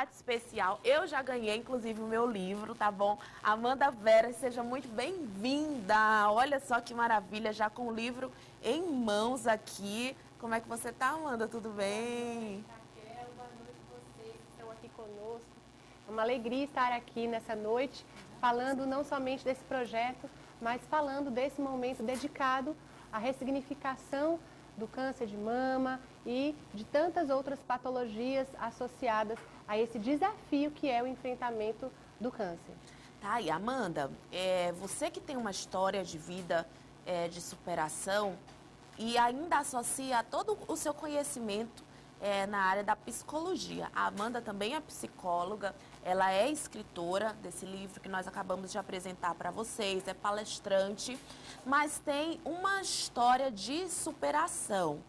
especial. Eu já ganhei, inclusive, o meu livro, tá bom? Amanda Vera, seja muito bem-vinda. Olha só que maravilha, já com o livro em mãos aqui. Como é que você tá, Amanda? Tudo bem? Raquel, boa noite a vocês que estão aqui conosco. É uma alegria estar aqui nessa noite, falando não somente desse projeto, mas falando desse momento dedicado à ressignificação do câncer de mama e de tantas outras patologias associadas a esse desafio que é o enfrentamento do câncer. Tá, e Amanda, você que tem uma história de vida de superação e ainda associa todo o seu conhecimento na área da psicologia. A Amanda também é psicóloga, ela é escritora desse livro que nós acabamos de apresentar para vocês, é palestrante, mas tem uma história de superação.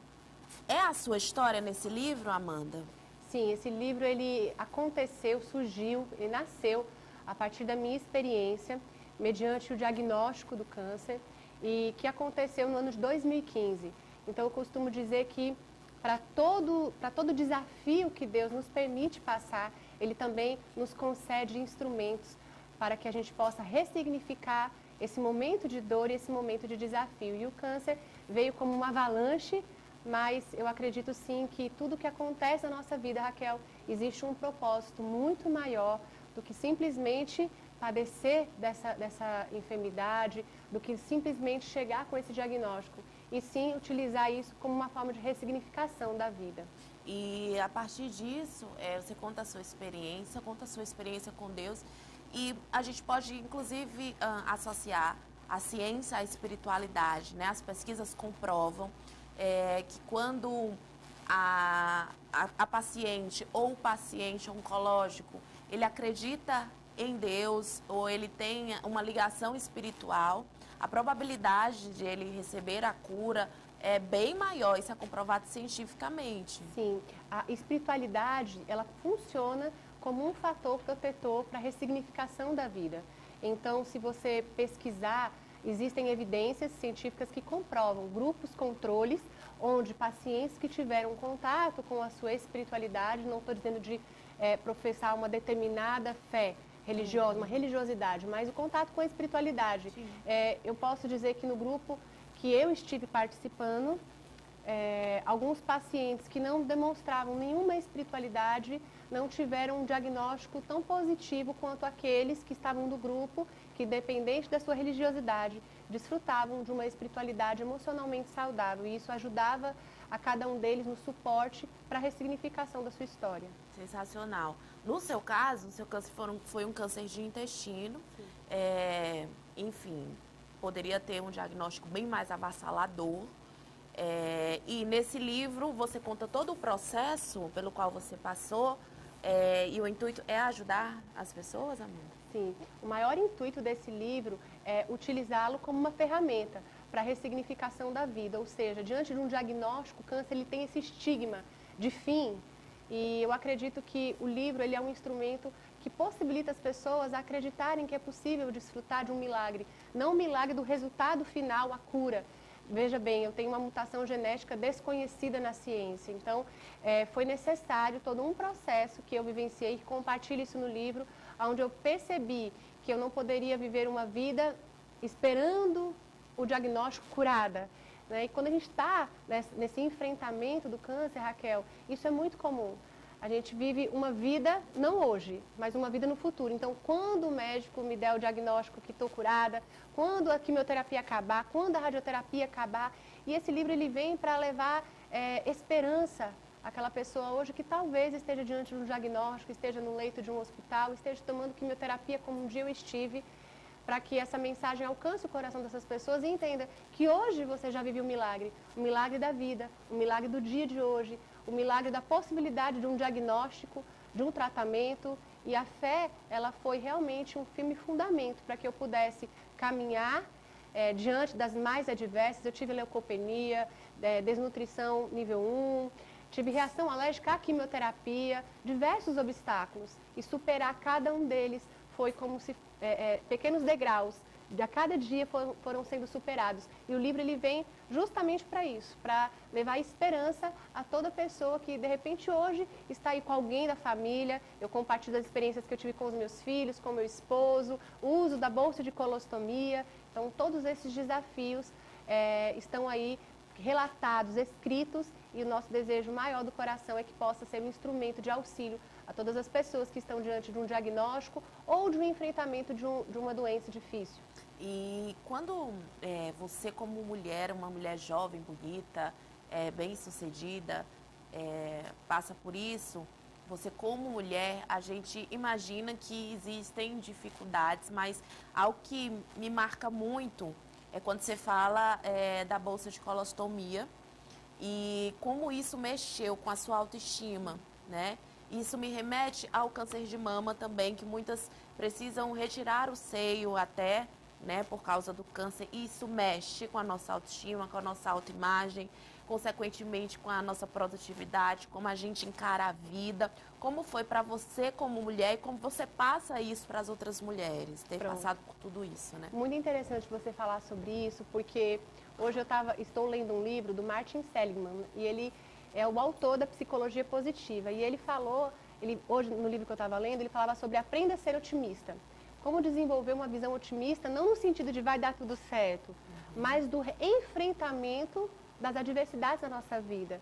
É a sua história nesse livro, Amanda? Sim, esse livro ele aconteceu, surgiu, ele nasceu a partir da minha experiência, mediante o diagnóstico do câncer, e que aconteceu no ano de 2015. Então eu costumo dizer que para todo desafio que Deus nos permite passar, Ele também nos concede instrumentos para que a gente possa ressignificar esse momento de dor e esse momento de desafio. E o câncer veio como uma avalanche, mas eu acredito sim que tudo que acontece na nossa vida, Raquel, existe um propósito muito maior do que simplesmente padecer dessa enfermidade, do que simplesmente chegar com esse diagnóstico, e sim utilizar isso como uma forma de ressignificação da vida. E a partir disso, você conta a sua experiência com Deus, e a gente pode, inclusive, associar a ciência à espiritualidade, né? As pesquisas comprovam que quando a paciente ou o paciente oncológico, ele acredita em Deus ou ele tem uma ligação espiritual, a probabilidade de ele receber a cura é bem maior, isso é comprovado cientificamente. Sim, a espiritualidade, ela funciona como um fator protetor para a ressignificação da vida. Então, se você pesquisar, existem evidências científicas que comprovam grupos controles, onde pacientes que tiveram contato com a sua espiritualidade, não estou dizendo de professar uma determinada fé religiosa, uma religiosidade, mas o contato com a espiritualidade. Eu posso dizer que no grupo que eu estive participando, alguns pacientes que não demonstravam nenhuma espiritualidade não tiveram um diagnóstico tão positivo quanto aqueles que estavam do grupo, que, independente da sua religiosidade, desfrutavam de uma espiritualidade emocionalmente saudável. E isso ajudava a cada um deles no suporte para a ressignificação da sua história. Sensacional. No seu caso, o seu câncer foi um câncer de intestino. Enfim, poderia ter um diagnóstico bem mais avassalador. E nesse livro você conta todo o processo pelo qual você passou, e o intuito é ajudar as pessoas, Amanda? Sim, o maior intuito desse livro é utilizá-lo como uma ferramenta para a ressignificação da vida, ou seja, diante de um diagnóstico, o câncer ele tem esse estigma de fim, e eu acredito que o livro ele é um instrumento que possibilita as pessoas a acreditarem que é possível desfrutar de um milagre, não o milagre do resultado final, a cura. Veja bem, eu tenho uma mutação genética desconhecida na ciência, então foi necessário todo um processo que eu vivenciei e compartilho isso no livro, onde eu percebi que eu não poderia viver uma vida esperando o diagnóstico curada. Né? E quando a gente está nesse enfrentamento do câncer, Raquel, isso é muito comum. A gente vive uma vida, não hoje, mas uma vida no futuro. Então, quando o médico me der o diagnóstico que estou curada, quando a quimioterapia acabar, quando a radioterapia acabar, e esse livro ele vem para levar esperança àquela pessoa hoje que talvez esteja diante de um diagnóstico, esteja no leito de um hospital, esteja tomando quimioterapia como um dia eu estive, para que essa mensagem alcance o coração dessas pessoas e entenda que hoje você já vive um milagre da vida, um milagre do dia de hoje, o milagre da possibilidade de um diagnóstico, de um tratamento. E a fé, ela foi realmente um firme fundamento para que eu pudesse caminhar diante das mais adversas. Eu tive leucopenia, desnutrição nível 1, tive reação alérgica à quimioterapia, diversos obstáculos. E superar cada um deles foi como se pequenos degraus a cada dia foram sendo superados. E o livro ele vem justamente para isso, para levar esperança a toda pessoa que de repente hoje está aí com alguém da família. Eu compartilho as experiências que eu tive com os meus filhos, com meu esposo, o uso da bolsa de colostomia. Então todos esses desafios estão aí relatados, escritos, e o nosso desejo maior do coração é que possa ser um instrumento de auxílio a todas as pessoas que estão diante de um diagnóstico ou de um enfrentamento de uma doença difícil. E quando você como mulher, uma mulher jovem, bonita, bem-sucedida, passa por isso, você como mulher, a gente imagina que existem dificuldades, mas algo que me marca muito é quando você fala da bolsa de colostomia e como isso mexeu com a sua autoestima, né? Isso me remete ao câncer de mama também, que muitas precisam retirar o seio até, né, por causa do câncer. Isso mexe com a nossa autoestima, com a nossa autoimagem, consequentemente com a nossa produtividade, como a gente encara a vida. Como foi para você como mulher e como você passa isso para as outras mulheres, ter passado por tudo isso, né? Muito interessante você falar sobre isso, porque hoje estou lendo um livro do Martin Seligman, e ele é o autor da psicologia positiva. E ele falou, hoje no livro que eu estava lendo, ele falava sobre aprenda a ser otimista. Como desenvolver uma visão otimista, não no sentido de vai dar tudo certo, mas do enfrentamento das adversidades da nossa vida.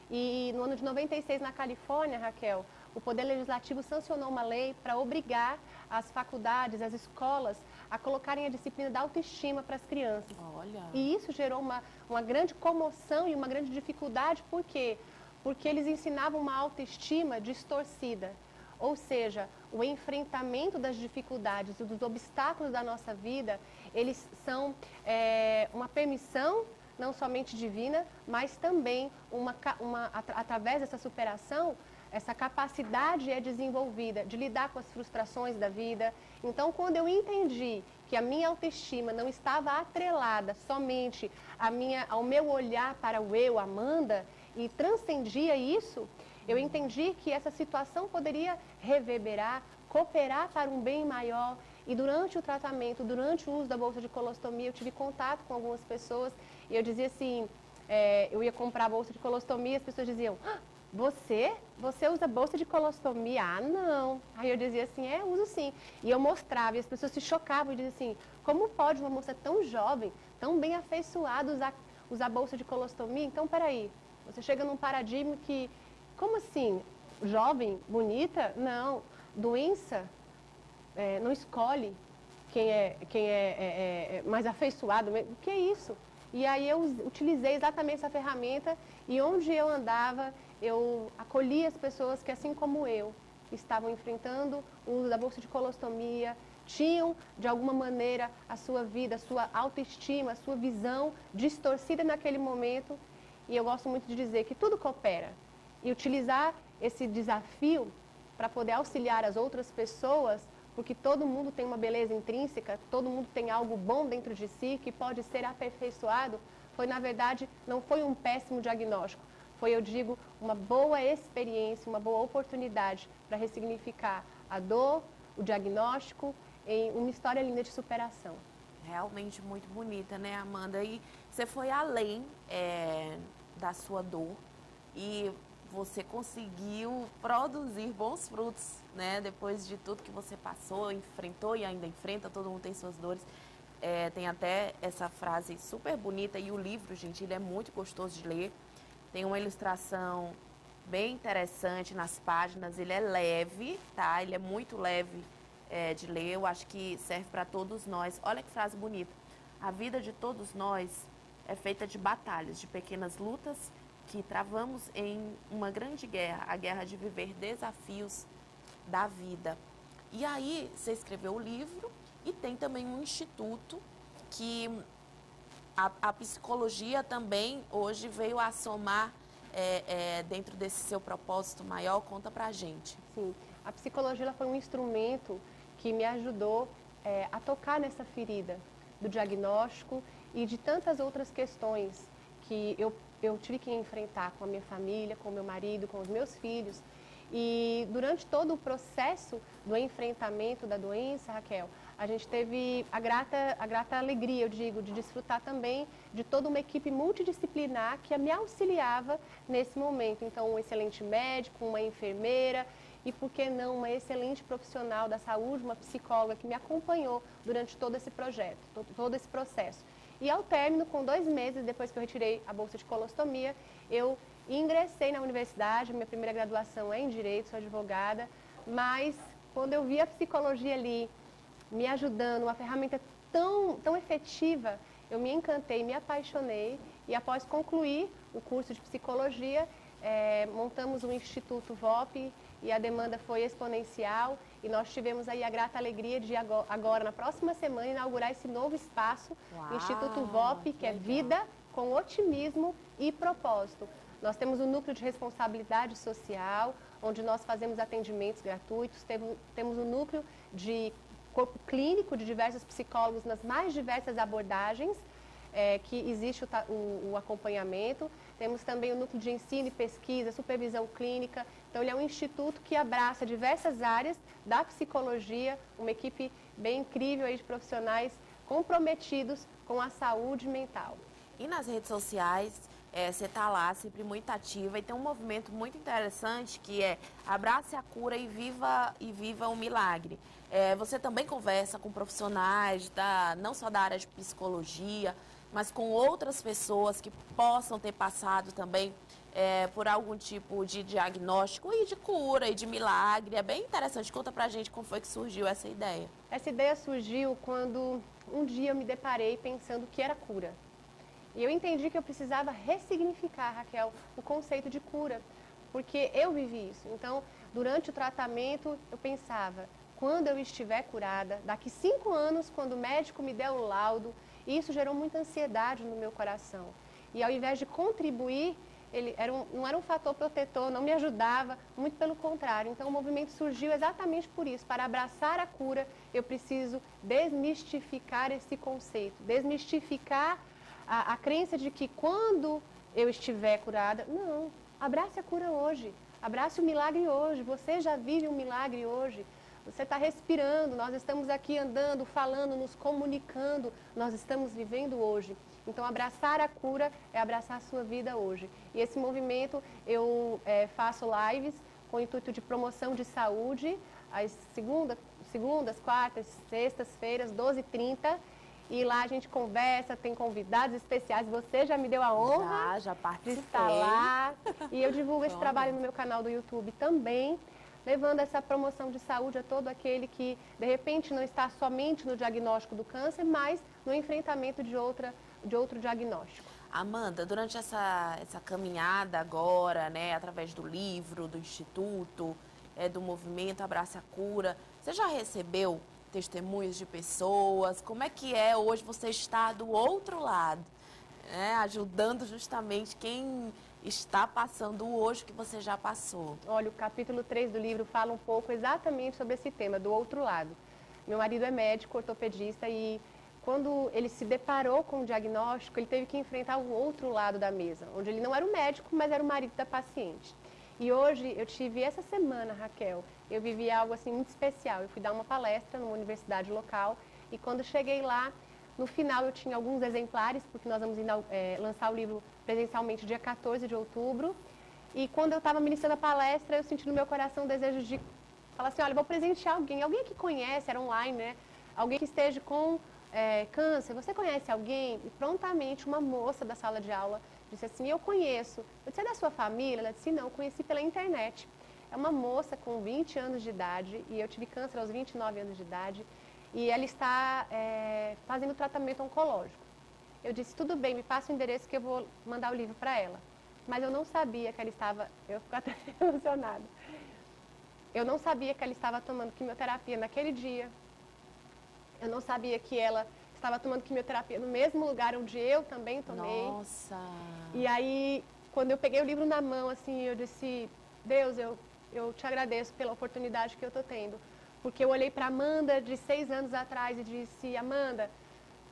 E no ano de 96, na Califórnia, Raquel, o Poder Legislativo sancionou uma lei para obrigar as faculdades, as escolas, a colocarem a disciplina da autoestima para as crianças. Olha. E isso gerou uma grande comoção e uma grande dificuldade. Por quê? Porque eles ensinavam uma autoestima distorcida. Ou seja, o enfrentamento das dificuldades e dos obstáculos da nossa vida, eles são uma permissão não somente divina, mas também através dessa superação, essa capacidade é desenvolvida de lidar com as frustrações da vida. Então, quando eu entendi que a minha autoestima não estava atrelada somente ao meu olhar para o eu, Amanda, e transcendia isso, eu entendi que essa situação poderia reverberar, cooperar para um bem maior. E durante o tratamento, durante o uso da bolsa de colostomia, eu tive contato com algumas pessoas e eu dizia assim, eu ia comprar a bolsa de colostomia, as pessoas diziam, você usa bolsa de colostomia? Ah, não. Aí eu dizia assim, uso sim. E eu mostrava e as pessoas se chocavam e diziam assim, como pode uma moça tão jovem, tão bem afeiçoada usar bolsa de colostomia? Então, peraí, você chega num paradigma que, como assim, jovem, bonita? Não, doença não escolhe quem é mais afeiçoado. O que é isso? E aí eu utilizei exatamente essa ferramenta e onde eu andava, eu acolhia as pessoas que, assim como eu, estavam enfrentando o uso da bolsa de colostomia, tinham, de alguma maneira, a sua vida, a sua autoestima, a sua visão distorcida naquele momento. E eu gosto muito de dizer que tudo coopera. E utilizar esse desafio para poder auxiliar as outras pessoas, porque todo mundo tem uma beleza intrínseca, todo mundo tem algo bom dentro de si que pode ser aperfeiçoado, na verdade, não foi um péssimo diagnóstico, foi, eu digo, uma boa experiência, uma boa oportunidade para ressignificar a dor, o diagnóstico, em uma história linda de superação. Realmente muito bonita, né, Amanda? E você foi além da sua dor e você conseguiu produzir bons frutos, né? Depois de tudo que você passou, enfrentou e ainda enfrenta, todo mundo tem suas dores. Tem até essa frase super bonita e o livro, gente, ele é muito gostoso de ler. Tem uma ilustração bem interessante nas páginas, ele é leve, tá? Ele é muito leve de ler, eu acho que serve para todos nós. Olha que frase bonita. A vida de todos nós é feita de batalhas, de pequenas lutas que travamos em uma grande guerra, a guerra de viver desafios da vida. E aí, você escreveu o livro e tem também um instituto que a psicologia também hoje veio a somar dentro desse seu propósito maior. Conta pra gente. Sim, a psicologia ela foi um instrumento que me ajudou a tocar nessa ferida do diagnóstico e de tantas outras questões que eu tive que enfrentar com a minha família, com o meu marido, com os meus filhos. E durante todo o processo do enfrentamento da doença, Raquel, a gente teve a grata alegria, eu digo, de desfrutar também de toda uma equipe multidisciplinar que me auxiliava nesse momento. Então, um excelente médico, uma enfermeira e, por que não, uma excelente profissional da saúde, uma psicóloga que me acompanhou durante todo esse projeto, todo esse processo. E ao término, com 2 meses depois que eu retirei a bolsa de colostomia, eu ingressei na universidade, minha primeira graduação é em Direito, sou advogada, mas quando eu vi a psicologia ali me ajudando, uma ferramenta tão efetiva, eu me encantei, me apaixonei e após concluir o curso de psicologia, montamos o Instituto VOP e a demanda foi exponencial e nós tivemos aí a grata alegria de agora, na próxima semana, inaugurar esse novo espaço, o Instituto VOP, que é Vida com Otimismo e Propósito. Nós temos um núcleo de responsabilidade social, onde nós fazemos atendimentos gratuitos, temos um núcleo de corpo clínico de diversos psicólogos nas mais diversas abordagens, que existe o acompanhamento. Temos também o núcleo de ensino e pesquisa, supervisão clínica. Então, ele é um instituto que abraça diversas áreas da psicologia, uma equipe bem incrível aí de profissionais comprometidos com a saúde mental. E nas redes sociais, você está lá sempre muito ativa e tem um movimento muito interessante que é Abrace a Cura e Viva o Milagre. Você também conversa com profissionais, não só da área de psicologia, mas com outras pessoas que possam ter passado também por algum tipo de diagnóstico e de cura e de milagre. É bem interessante. Conta pra gente como foi que surgiu essa ideia. Essa ideia surgiu quando um dia eu me deparei pensando que era cura. E eu entendi que eu precisava ressignificar, Raquel, o conceito de cura, porque eu vivi isso. Então, durante o tratamento, eu pensava, quando eu estiver curada, daqui 5 anos, quando o médico me der o laudo, e isso gerou muita ansiedade no meu coração. E ao invés de contribuir, ele não era um fator protetor, não me ajudava, muito pelo contrário. Então, o movimento surgiu exatamente por isso. Para abraçar a cura, eu preciso desmistificar esse conceito, desmistificar a crença de que quando eu estiver curada, não, abrace a cura hoje, abrace o milagre hoje, você já vive um milagre hoje, você está respirando, nós estamos aqui andando, falando, nos comunicando, nós estamos vivendo hoje. Então, abraçar a cura é abraçar a sua vida hoje. E esse movimento, eu faço lives com o intuito de promoção de saúde, às segundas, quartas, sextas-feiras, 12h30, e lá a gente conversa, tem convidados especiais. Você já me deu a honra já participei. De estar lá. E eu divulgo esse trabalho no meu canal do YouTube também, levando essa promoção de saúde a todo aquele que, de repente, não está somente no diagnóstico do câncer, mas no enfrentamento de outro diagnóstico. Amanda, durante essa caminhada agora, né, através do livro, do Instituto, do movimento Abrace a Cura, você já recebeu testemunhos de pessoas? Como é que é hoje você estar do outro lado, né, ajudando justamente quem está passando hoje que você já passou? Olha, o capítulo 3 do livro fala um pouco exatamente sobre esse tema, do outro lado. Meu marido é médico, ortopedista, e quando ele se deparou com o diagnóstico, ele teve que enfrentar o outro lado da mesa, onde ele não era o médico, mas era o marido da paciente. E hoje, eu tive essa semana, Raquel, eu vivi algo assim muito especial. Eu fui dar uma palestra numa universidade local e quando cheguei lá, no final eu tinha alguns exemplares, porque nós vamos lançar o livro presencialmente dia 14 de outubro. E quando eu estava ministrando a palestra, eu senti no meu coração o desejo de falar assim, olha, vou presentear alguém que conhece, era online, né? Alguém que esteja com câncer, você conhece alguém? E prontamente uma moça da sala de aula disse assim, eu conheço. Eu disse, é da sua família? Ela disse, não, eu conheci pela internet. É uma moça com 20 anos de idade e eu tive câncer aos 29 anos de idade e ela está fazendo tratamento oncológico. Eu disse, tudo bem, me passa o endereço que eu vou mandar o livro para ela. Mas eu não sabia que ela estava, eu fico até emocionada, eu não sabia que ela estava tomando quimioterapia naquele dia. Eu não sabia que ela estava tomando quimioterapia no mesmo lugar onde eu também tomei. Nossa! E aí, quando eu peguei o livro na mão, assim, eu disse, Deus, eu te agradeço pela oportunidade que eu estou tendo. Porque eu olhei para Amanda de 6 anos atrás e disse, Amanda,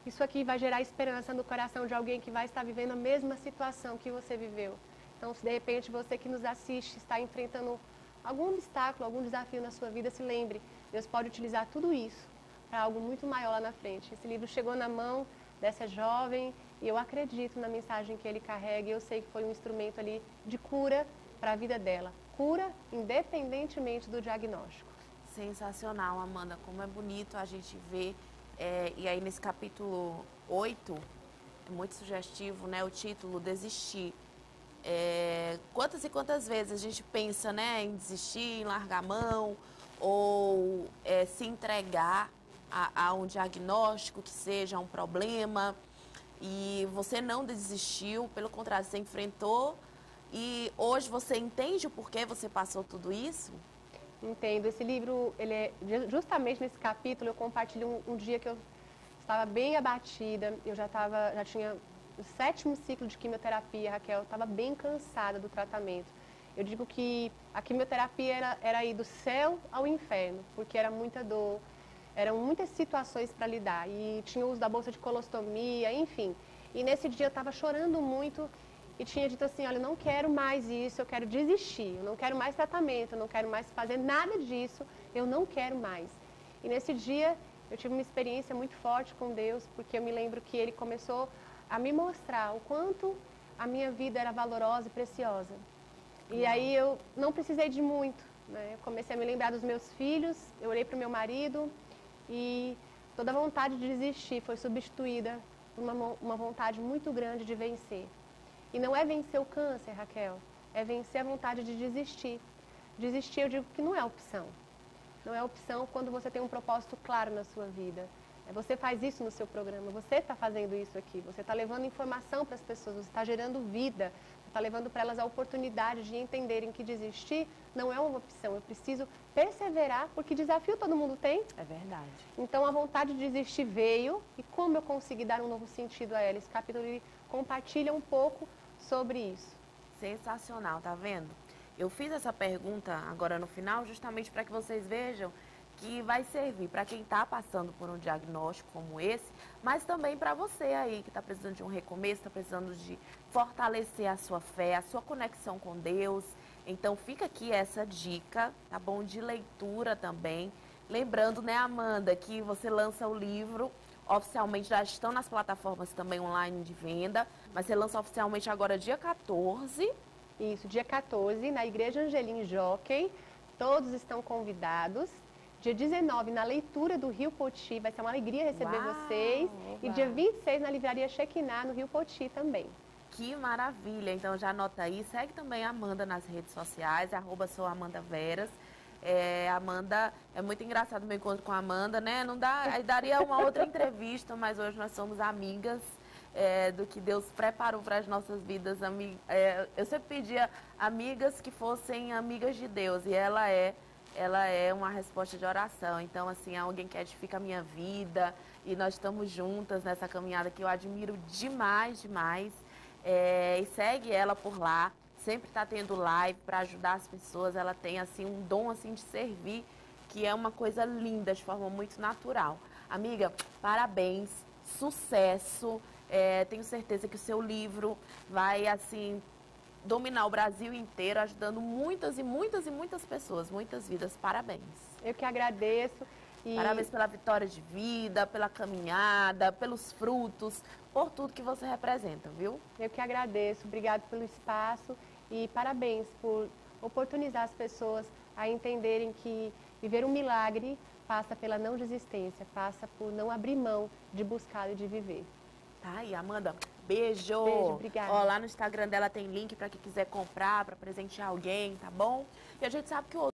isso aqui vai gerar esperança no coração de alguém que vai estar vivendo a mesma situação que você viveu. Então, se de repente você que nos assiste está enfrentando algum obstáculo, algum desafio na sua vida, se lembre, Deus pode utilizar tudo isso para algo muito maior lá na frente. Esse livro chegou na mão dessa jovem e eu acredito na mensagem que ele carrega e eu sei que foi um instrumento ali de cura para a vida dela. Cura independentemente do diagnóstico. Sensacional, Amanda, como é bonito a gente ver, e aí nesse capítulo 8, é muito sugestivo, né, o título, Desistir. Quantas e quantas vezes a gente pensa, né, em desistir, em largar a mão, ou se entregar a um diagnóstico que seja um problema, e você não desistiu, pelo contrário, você enfrentou, e hoje você entende o porquê você passou tudo isso? Entendo. Esse livro, ele é justamente nesse capítulo, eu compartilho um dia que eu estava bem abatida, eu já tinha o 7º ciclo de quimioterapia, Raquel, eu estava bem cansada do tratamento. Eu digo que a quimioterapia era ir do céu ao inferno, porque era muita dor, eram muitas situações para lidar, e tinha o uso da bolsa de colostomia, enfim. E nesse dia eu estava chorando muito e tinha dito assim, olha, eu não quero mais isso, eu quero desistir, eu não quero mais tratamento, eu não quero mais fazer nada disso, eu não quero mais. E nesse dia eu tive uma experiência muito forte com Deus, porque eu me lembro que Ele começou a me mostrar o quanto a minha vida era valorosa e preciosa. E aí eu não precisei de muito, né? Eu comecei a me lembrar dos meus filhos, eu olhei para o meu marido e toda a vontade de desistir foi substituída por uma vontade muito grande de vencer. E não é vencer o câncer, Raquel, é vencer a vontade de desistir. Desistir, eu digo que não é opção. Não é opção quando você tem um propósito claro na sua vida. Você faz isso no seu programa, você está fazendo isso aqui, você está levando informação para as pessoas, você está gerando vida, você está levando para elas a oportunidade de entenderem que desistir não é uma opção. Eu preciso perseverar, porque desafio todo mundo tem. É verdade. Então a vontade de desistir veio, e como eu consegui dar um novo sentido a ela? Esse capítulo ele compartilha um pouco sobre isso. Sensacional, tá vendo? Eu fiz essa pergunta agora no final justamente para que vocês vejam que vai servir para quem está passando por um diagnóstico como esse, mas também para você aí que está precisando de um recomeço, está precisando de fortalecer a sua fé, a sua conexão com Deus. Então fica aqui essa dica, tá bom? De leitura também. Lembrando, né, Amanda, que você lança o livro oficialmente, já estão nas plataformas também online de venda, mas você lança oficialmente agora dia 14. Isso, dia 14, na Igreja Angelim Jockey, todos estão convidados. Dia 19, na leitura do Rio Poti, vai ser uma alegria receber vocês. E dia 26, na Livraria Shekinah, no Rio Poti também. Que maravilha! Então já anota aí, segue também a Amanda nas redes sociais, @souAmandaVeras. Amanda, é muito engraçado o meu encontro com a Amanda, né? Não dá, aí daria uma outra entrevista, mas hoje nós somos amigas do que Deus preparou para as nossas vidas. Eu sempre pedia amigas que fossem amigas de Deus, e ela é uma resposta de oração. Então, assim, é alguém que edifica a minha vida, e nós estamos juntas nessa caminhada que eu admiro demais, demais. E segue ela por lá. Sempre está tendo live para ajudar as pessoas. Ela tem assim um dom assim de servir, que é uma coisa linda, de forma muito natural. Amiga, parabéns, sucesso. Tenho certeza que o seu livro vai assim dominar o Brasil inteiro, ajudando muitas e muitas e muitas pessoas, muitas vidas. Parabéns. Eu que agradeço. Parabéns pela vitória de vida, pela caminhada, pelos frutos, por tudo que você representa, viu? Eu que agradeço. Obrigado pelo espaço. E parabéns por oportunizar as pessoas a entenderem que viver um milagre passa pela não desistência, passa por não abrir mão de buscar e de viver. Tá, e Amanda, beijo! Beijo, obrigada. Ó, lá no Instagram dela tem link para quem quiser comprar, para presentear alguém, tá bom? E a gente sabe que o